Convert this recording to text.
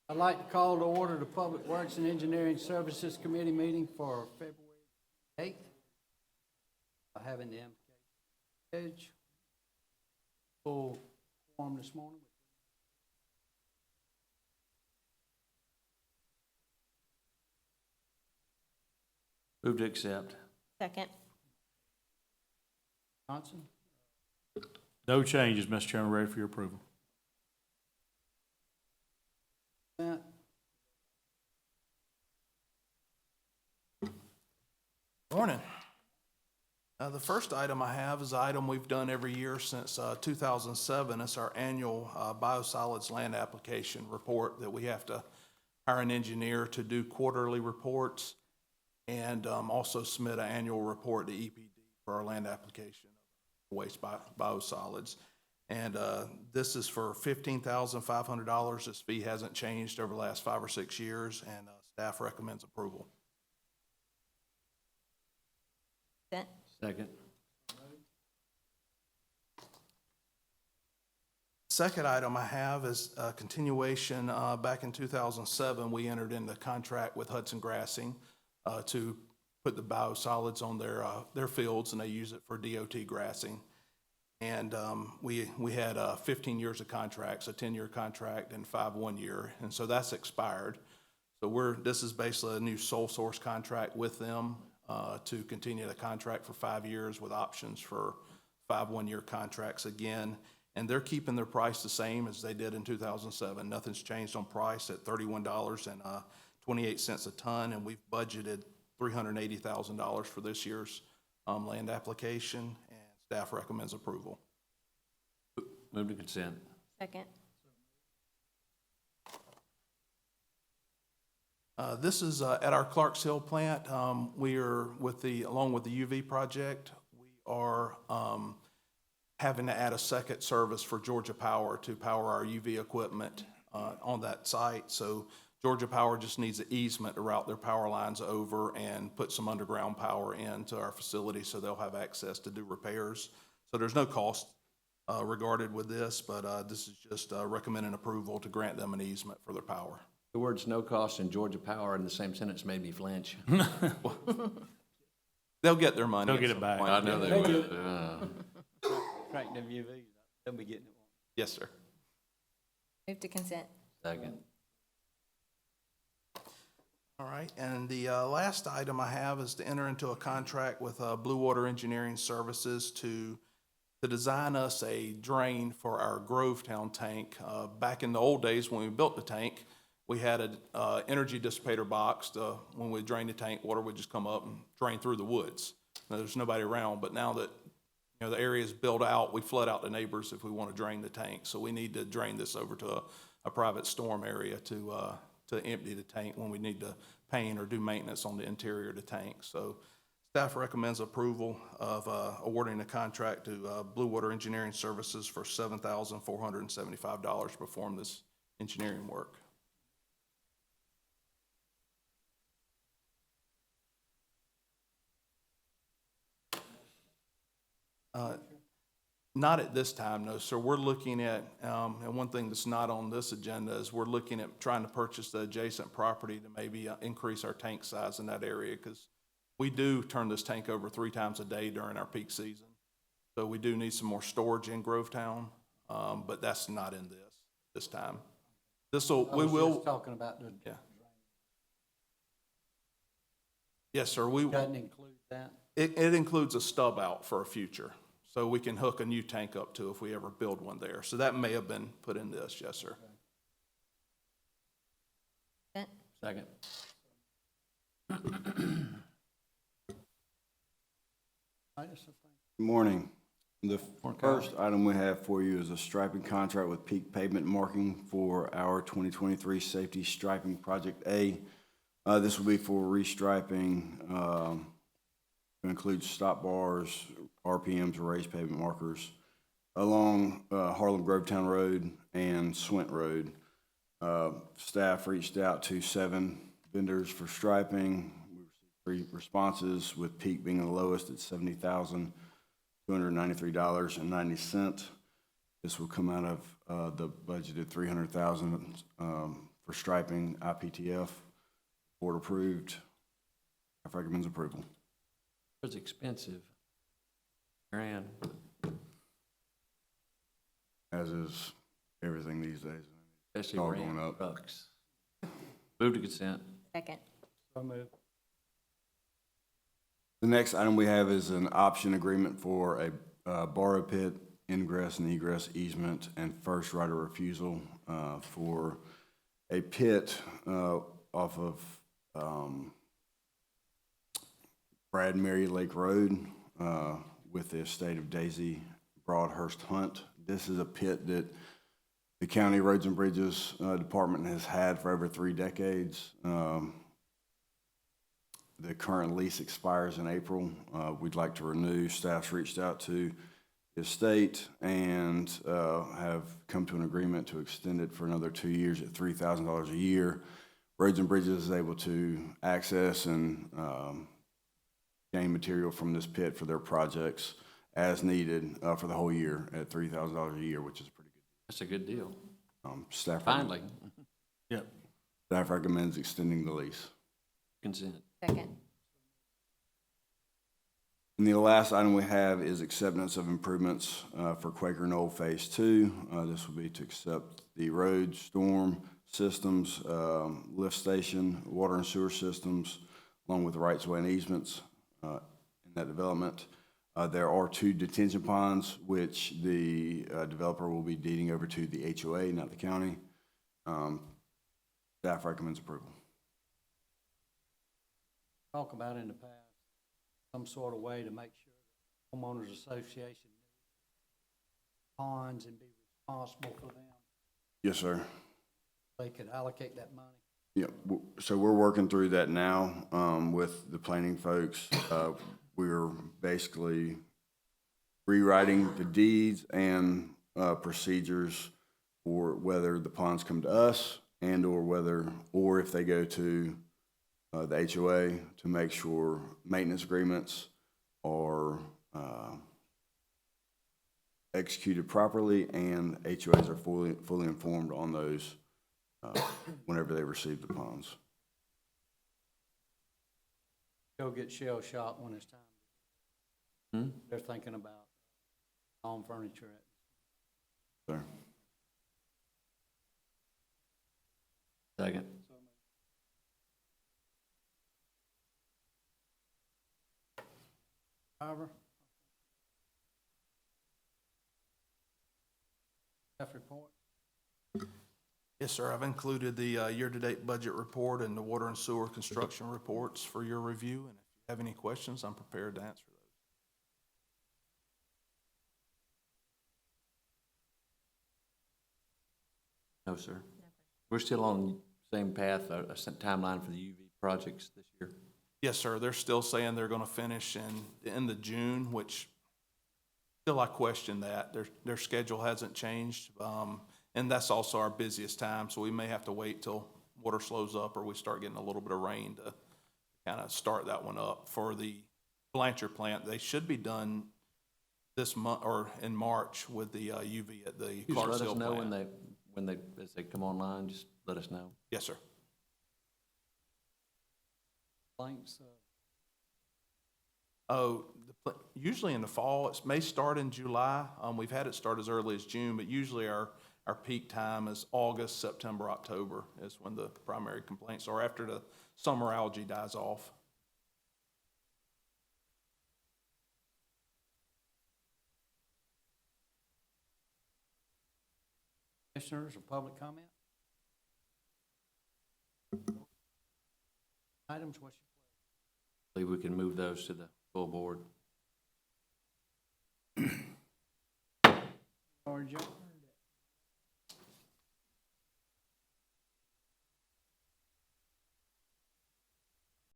I'd like to call to order the Public Works and Engineering Services Committee meeting for February 8th. Having the MK full quorum this morning. Move to accept. Second. Johnson? No changes, Mr. Chairman. Ready for your approval. Consent? Morning. The first item I have is an item we've done every year since 2007. It's our annual biosolids land application report that we have to hire an engineer to do quarterly reports and also submit an annual report to EPD for our land application of waste biosolids. And this is for $15,500. This fee hasn't changed over the last 5 or 6 years, and staff recommends approval. Consent. Second. Second item I have is a continuation. Back in 2007, we entered into a contract with Hudson Grassing to put the biosolids on their fields, and they use it for DOT grassing. And we had 15 years of contracts, a 10-year contract and 5 one-year, and so that's expired. So this is basically a new sole source contract with them to continue the contract for 5 years with options for 5 one-year contracts again. And they're keeping their price the same as they did in 2007. Nothing's changed on price at $31.28 a ton, and we've budgeted $380,000 for this year's land application, and staff recommends approval. Move to consent. Second. This is at our Clarks Hill plant. We are along with the UV project, we are having to add a second service for Georgia Power to power our UV equipment on that site. So Georgia Power just needs an easement to route their power lines over and put some underground power into our facility so they'll have access to do repairs. So there's no cost regarded with this, but this is just recommending approval to grant them an easement for their power. The words "no cost" and Georgia Power in the same sentence made me flinch. They'll get their money. They'll at get it some back. point. I know they would. Crank them UVs, they'll be getting it. Yes, sir. Move to consent. Second. All right, and the last item I have is to enter into a contract with Blue Water Engineering Services to design us a drain for our Grovetown tank. Back in the old days when we built the tank, we had an energy dissipator box. When we drained the tank, water would just come up and drain through the woods. Now, there's nobody around, but now that the area is built out, we flood out the neighbors if we want to drain the tank. So we need to drain this over to a private storm area to empty the tank when we need to paint or do maintenance on the interior of the tank. So staff recommends approval of awarding a contract to Blue Water Engineering Services for $7,475 to perform this engineering work. Not at this time, no, sir. We're looking at, and one thing that's not on this agenda is we're looking at trying to purchase the adjacent property to maybe increase our tank size in that area, because we do turn this tank over 3 times a day during our peak season. So we do need some more storage in Grovetown, but that's not in this time. We will. Just talking about the. Yeah. Yes, sir. Doesn't include that. It includes a stub out for a future, so we can hook a new tank up to if we ever build one there. So that may have been put in this, yes, sir. Consent. Second. Good morning. The first item we have for you is a striping contract with Peak Pavement Marking for our 2023 Safety Striping Project A. This will be for restriping, it includes stop bars, RPMs, raised pavement markers along Harlem Grovetown Road and Swint Road. Staff reached out to 7 vendors for striping. We received 3 responses, with Peak being the lowest at $70,293.90. This will come out of the budgeted $300,000 for striping IPTF. Board approved. Staff recommends approval. It's expensive. Grand. As is everything these days. Especially All Ram going up. trucks. Move to consent. Second. So moved. The next item we have is an option agreement for a borrow pit ingress and egress easement and first right of refusal for a pit off of Brad Mary Lake Road with the estate of Daisy Broadhurst Hunt. This is a pit that the County Roads and Bridges Department has had for over 3 decades. The current lease expires in April. We'd like to renew. Staff's reached out to the estate and have come to an agreement to extend it for another 2 years at $3,000 a year. Roads and Bridges is able to access and gain material from this pit for their projects as needed for the whole year at $3,000 a year, which is pretty That's a good deal. good. Staff Finally, Yep. Staff recommends extending the lease. consent. Second. And the last item we have is acceptance of improvements for Quaker Knoll Phase 2. This will be to accept the road, storm systems, lift station, water and sewer systems, along with the rights-of-way and easements in that development. There are 2 detention ponds, which the developer will be deeding over to the HOA, not the county. Staff recommends approval. Talk about in the past, some sort of way to make sure the homeowners association ponds and be responsible for them. Yes, sir. They could allocate that money. Yeah, so we're working through that now with the planning folks. We're basically rewriting the deeds and procedures for whether the ponds come to us or if they go to the HOA to make sure maintenance agreements are executed properly and HOAs are fully informed on those whenever they receive the ponds. Go get shell shocked when it's time. They're thinking about home furniture. Sir. Second. However. Staff report. Yes, sir. I've included the year-to-date budget report and the water and sewer construction reports for your review. And if you have any questions, I'm prepared to answer those. No, sir. We're still on the same path, a timeline for the UV projects this year. Yes, sir. They're still saying they're going to finish in the end of June, which still I question that. Their schedule hasn't changed. And that's also our busiest time, so we may have to wait till water slows up or we start getting a little bit of rain to kind of start that one up. For the Blanchard plant, they should be done this month or in March with the UV at the Just let us Clarksville know plant. as they come online, just let us know. Yes, sir. Blanks, Usually in the fall, it may start in July. We've had it start as early as June, but usually our peak time is August, September, October is when the primary complaints are after the summer algae dies off. commissioners or public comment? Items, what's your Believe we can move those to the full board. pleasure?